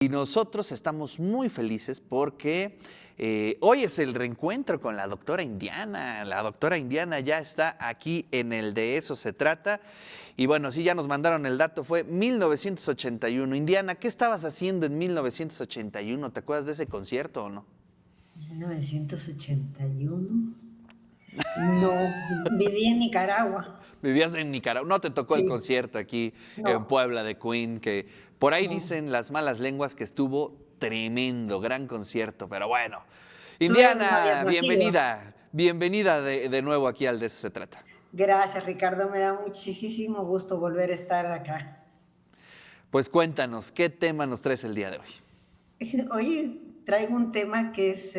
Y nosotros estamos muy felices porque hoy es el reencuentro con la doctora Indiana. La doctora Indiana ya está aquí en el De Eso Se Trata. Y bueno, sí, ya nos mandaron el dato, fue 1981. Indiana, ¿qué estabas haciendo en 1981? ¿Te acuerdas de ese concierto o no? 1981. No, viví en Nicaragua. Vivías en Nicaragua, no te tocó el Sí, concierto aquí en no, Puebla de Queen, que por ahí no. dicen las malas lenguas que estuvo tremendo, gran concierto, pero bueno. Tú no habías Indiana, nacido. bienvenida de nuevo aquí al De Eso Se Trata. Gracias, Ricardo. Me da muchísimo gusto volver a estar acá. Pues cuéntanos, ¿qué tema nos traes el día de hoy? Hoy traigo un tema que es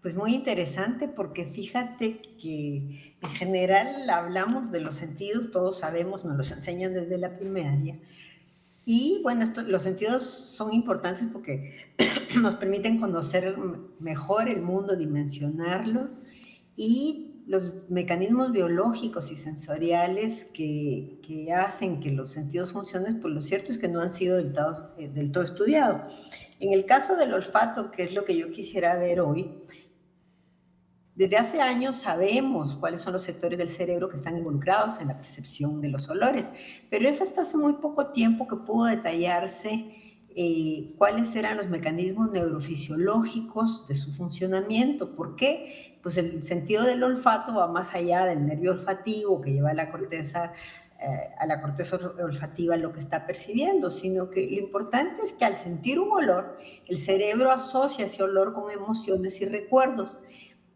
pues muy interesante porque fíjate que en general hablamos de los sentidos, todos sabemos, nos los enseñan desde la primaria. Y bueno, los sentidos son importantes porque nos permiten conocer mejor el mundo, dimensionarlo y los mecanismos biológicos y sensoriales que hacen que los sentidos funcionen, pues lo cierto es que no han sido del todo estudiados. En el caso del olfato, que es lo que yo quisiera ver hoy, desde hace años sabemos cuáles son los sectores del cerebro que están involucrados en la percepción de los olores, pero es hasta hace muy poco tiempo que pudo detallarse cuáles eran los mecanismos neurofisiológicos de su funcionamiento. ¿Por qué? Pues el sentido del olfato va más allá del nervio olfativo que lleva a la corteza olfativa lo que está percibiendo, sino que lo importante es que al sentir un olor, el cerebro asocia ese olor con emociones y recuerdos.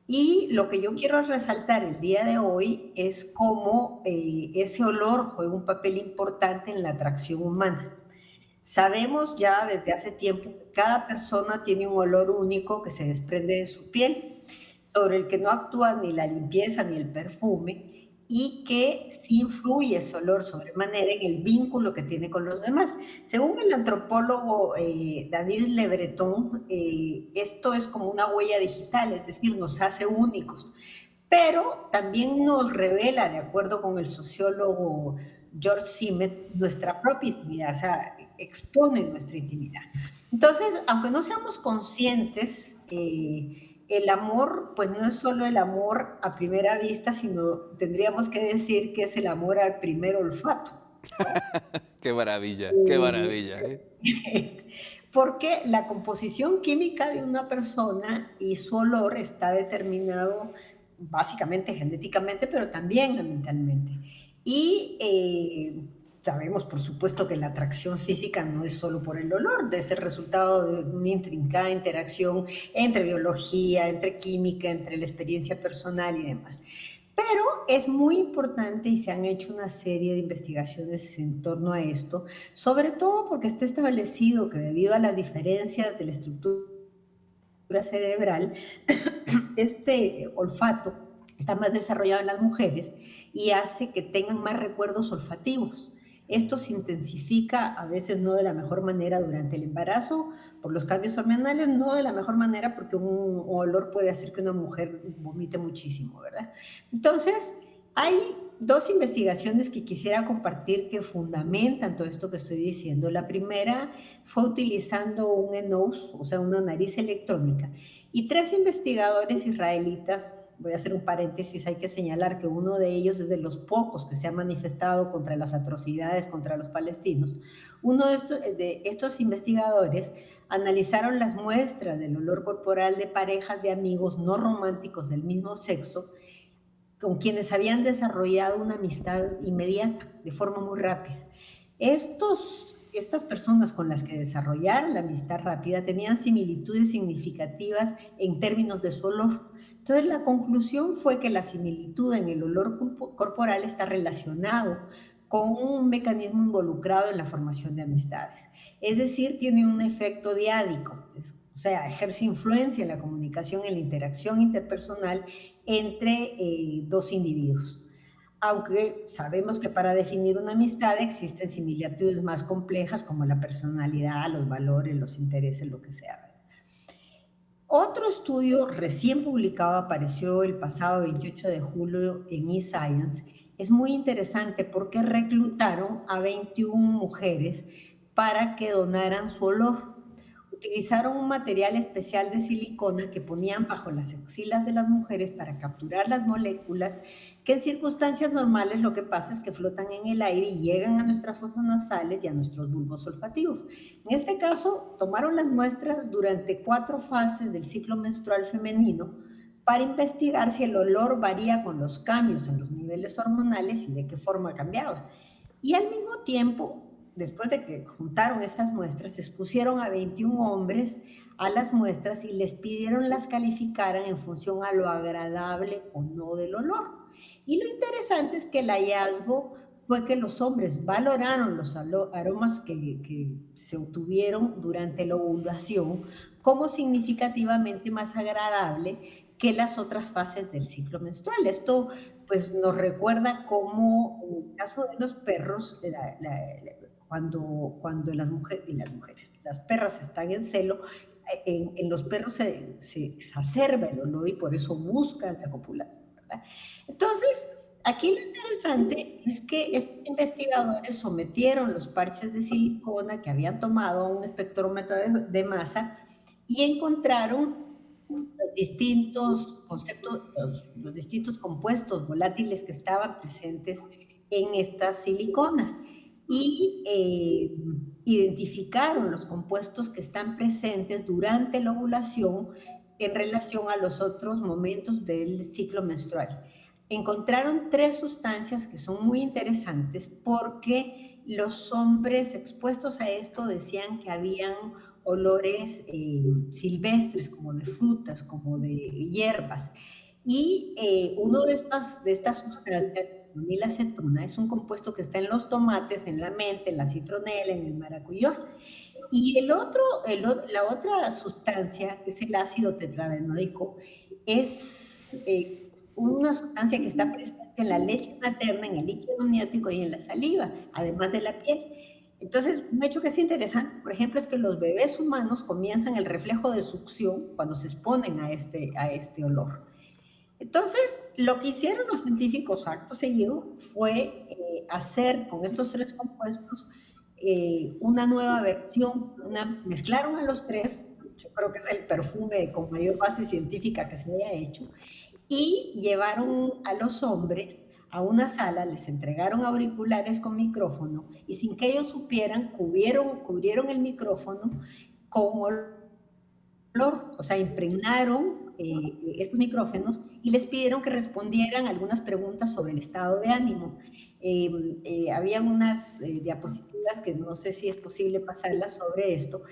Y lo que yo quiero resaltar el día de hoy es cómo ese olor juega un papel importante en la atracción humana. Sabemos ya desde hace tiempo que cada persona tiene un olor único que se desprende de su piel, sobre el que no actúa ni la limpieza ni el perfume, y que sí influye ese olor sobremanera en el vínculo que tiene con los demás. Según el antropólogo David Le Breton, esto es como una huella digital, es decir, nos hace únicos, pero también nos revela, de acuerdo con el sociólogo George Simet, nuestra propia intimidad, o sea, expone nuestra intimidad. Entonces, aunque no seamos conscientes, el amor, pues no es solo el amor a primera vista, sino tendríamos que decir que es el amor al primer olfato, ¿no? Qué Eh, maravilla, ¿eh? porque la composición química de una persona y su olor está determinado básicamente genéticamente, pero también mentalmente. Y sabemos, por supuesto, que la atracción física no es solo por el olor, es el resultado de una intrincada interacción entre biología, entre química, entre la experiencia personal y demás. Pero es muy importante y se han hecho una serie de investigaciones en torno a esto, sobre todo porque está establecido que debido a las diferencias de la estructura cerebral, este olfato está más desarrollado en las mujeres y hace que tengan más recuerdos olfativos. Esto se intensifica a veces no de la mejor manera durante el embarazo, por los cambios hormonales, no de la mejor manera porque un olor puede hacer que una mujer vomite muchísimo, ¿verdad? Entonces, hay dos investigaciones que quisiera compartir que fundamentan todo esto que estoy diciendo. La primera fue utilizando un nose, o sea, una nariz electrónica, y tres investigadores israelitas. Voy a hacer un paréntesis, hay que señalar que uno de ellos es de los pocos que se ha manifestado contra las atrocidades contra los palestinos. Uno de estos investigadores analizaron las muestras del olor corporal de parejas de amigos no románticos del mismo sexo con quienes habían desarrollado una amistad inmediata, de forma muy rápida. Estas personas con las que desarrollaron la amistad rápida tenían similitudes significativas en términos de su olor. Entonces, la conclusión fue que la similitud en el olor corporal está relacionado con un mecanismo involucrado en la formación de amistades. Es decir, tiene un efecto diádico, o sea, ejerce influencia en la comunicación, en la interacción interpersonal entre dos individuos. Aunque sabemos que para definir una amistad existen similitudes más complejas como la personalidad, los valores, los intereses, lo que sea. Otro estudio recién publicado apareció el pasado 28 de julio en eScience. Es muy interesante porque reclutaron a 21 mujeres para que donaran su olor. utilizaron un material especial de silicona que ponían bajo las axilas de las mujeres para capturar las moléculas que en circunstancias normales lo que pasa es que flotan en el aire y llegan a nuestras fosas nasales y a nuestros bulbos olfativos. En este caso, tomaron las muestras durante 4 fases del ciclo menstrual femenino para investigar si el olor varía con los cambios en los niveles hormonales y de qué forma cambiaba. Y al mismo tiempo, después de que juntaron estas muestras, expusieron a 21 hombres a las muestras y les pidieron las calificaran en función a lo agradable o no del olor. Y lo interesante es que el hallazgo fue que los hombres valoraron los aromas que se obtuvieron durante la ovulación como significativamente más agradable que las otras fases del ciclo menstrual. Esto pues nos recuerda cómo en el caso de los perros, cuando las perras están en celo, en los perros se exacerba el olor y por eso buscan la copulación, ¿verdad? Entonces, aquí lo interesante es que estos investigadores sometieron los parches de silicona que habían tomado a un espectrómetro de masa y encontraron los distintos conceptos, los distintos compuestos volátiles que estaban presentes en estas siliconas y identificaron los compuestos que están presentes durante la ovulación en relación a los otros momentos del ciclo menstrual. Encontraron 3 sustancias que son muy interesantes porque los hombres expuestos a esto decían que habían olores silvestres, como de frutas, como de hierbas. Y uno de estas sustancias, la acetona, es un compuesto que está en los tomates, en la menta, en la citronela, en el maracuyá. Y la otra sustancia, que es el ácido tetradenoico, es una sustancia que está presente en la leche materna, en el líquido amniótico y en la saliva, además de la piel. Entonces, un hecho que es interesante, por ejemplo, es que los bebés humanos comienzan el reflejo de succión cuando se exponen a este olor. Entonces, lo que hicieron los científicos acto seguido fue hacer con estos 3 compuestos una nueva versión, mezclaron a los 3, yo creo que es el perfume con mayor base científica que se haya hecho, y llevaron a los hombres a una sala, les entregaron auriculares con micrófono y sin que ellos supieran, cubrieron el micrófono con olor, o sea, impregnaron estos micrófonos y les pidieron que respondieran algunas preguntas sobre el estado de ánimo. Había unas diapositivas que no sé si es posible pasarlas sobre esto.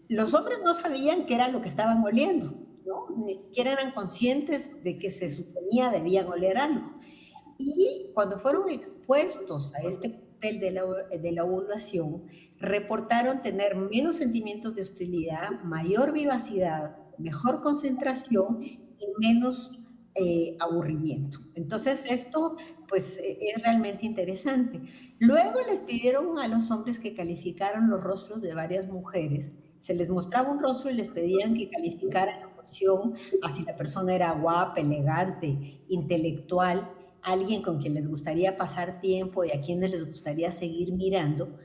Los hombres no sabían qué era lo que estaban oliendo, ¿no? Ni siquiera eran conscientes de que se suponía debían oler algo. Y cuando fueron expuestos a este cóctel de la ovulación, reportaron tener menos sentimientos de hostilidad, mayor vivacidad, mejor concentración y menos aburrimiento. Entonces esto pues es realmente interesante. Luego les pidieron a los hombres que calificaran los rostros de varias mujeres. Se les mostraba un rostro y les pedían que calificaran en función a si la persona era guapa, elegante, intelectual, alguien con quien les gustaría pasar tiempo y a quienes les gustaría seguir mirando.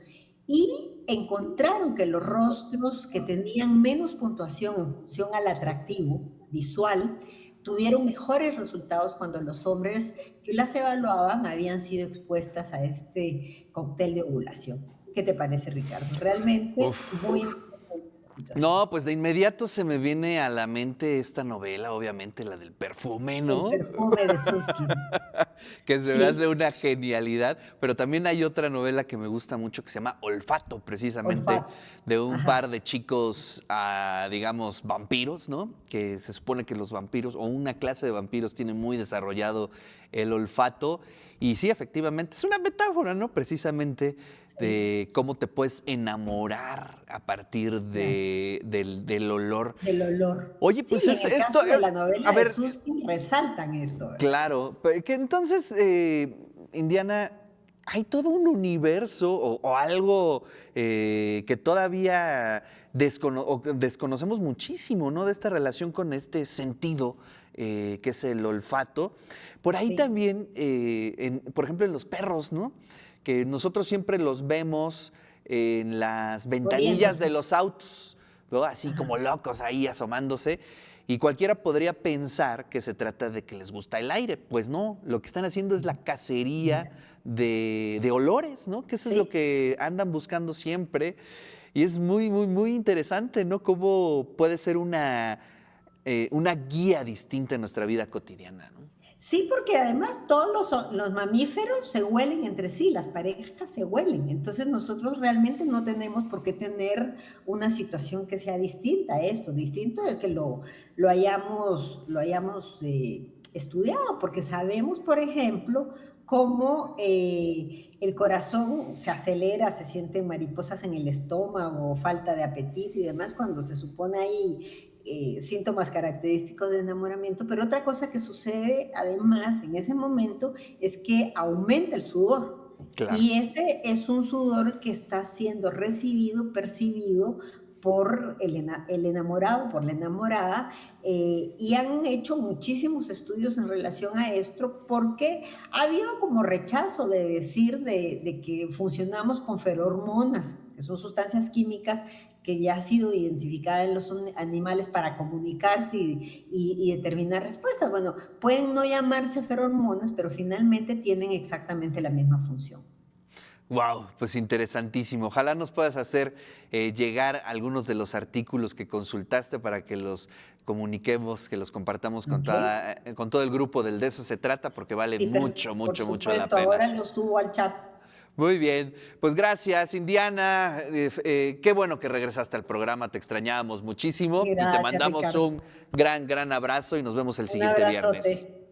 Y encontraron que los rostros que tenían menos puntuación en función al atractivo visual tuvieron mejores resultados cuando los hombres que las evaluaban habían sido expuestas a este cóctel de ovulación. ¿Qué te parece, Ricardo? Realmente muy interesante. No, pues de inmediato se me viene a la mente esta novela, obviamente la del perfume, ¿no? El perfume de Susskind. Que se me hace una genialidad, pero también hay otra novela que me gusta mucho que se llama Olfato, precisamente, Olfato. de un par de chicos, digamos, vampiros, ¿no? Que se supone que los vampiros, o una clase de vampiros, tiene muy desarrollado el olfato. Y sí, efectivamente, es una metáfora, ¿no? Precisamente de cómo te puedes enamorar a partir del olor. Del olor. Oye, pues sí, es en el esto. caso de la novela A ver, de Susskind resaltan esto. ¿Verdad? claro, que entonces, Indiana, hay todo un universo o algo que todavía desconocemos muchísimo, ¿no? De esta relación con este sentido que es el olfato. Por ahí Sí. también, por ejemplo, en los perros, ¿no? Que nosotros siempre los vemos en las ventanillas Moviéndose. de los autos, ¿no? Así como locos ahí asomándose. Y cualquiera podría pensar que se trata de que les gusta el aire. Pues no, lo que están haciendo es la cacería de olores, ¿no? Que eso es lo Sí. que andan buscando siempre. Y es muy, muy, muy interesante, ¿no? Cómo puede ser una guía distinta en nuestra vida cotidiana, ¿no? Sí, porque además todos los mamíferos se huelen entre sí, las parejas se huelen. Entonces nosotros realmente no tenemos por qué tener una situación que sea distinta a esto. Distinto es que lo hayamos estudiado, porque sabemos, por ejemplo, cómo el corazón se acelera, se sienten mariposas en el estómago, falta de apetito y demás, cuando se supone ahí síntomas característicos de enamoramiento, pero otra cosa que sucede además en ese momento es que aumenta el sudor. Claro. Y ese es un sudor que está siendo recibido, percibido por el enamorado, por la enamorada, y han hecho muchísimos estudios en relación a esto porque ha habido como rechazo de decir de que funcionamos con ferormonas, que son sustancias químicas que ya ha sido identificada en los animales para comunicarse y determinar respuestas. Bueno, pueden no llamarse feromonas, pero finalmente tienen exactamente la misma función. Wow, pues interesantísimo. Ojalá nos puedas hacer llegar algunos de los artículos que consultaste para que los comuniquemos, que los compartamos con, ¿Ok? con todo el grupo del De eso se trata, porque vale Sí, mucho, por mucho, mucho la supuesto, pena. ahora lo subo al chat. Muy bien, pues gracias, Indiana. Qué bueno que regresaste al programa, te extrañábamos muchísimo y te Gracias, mandamos Ricardo. un gran, gran abrazo y nos vemos el Un siguiente viernes. abrazote.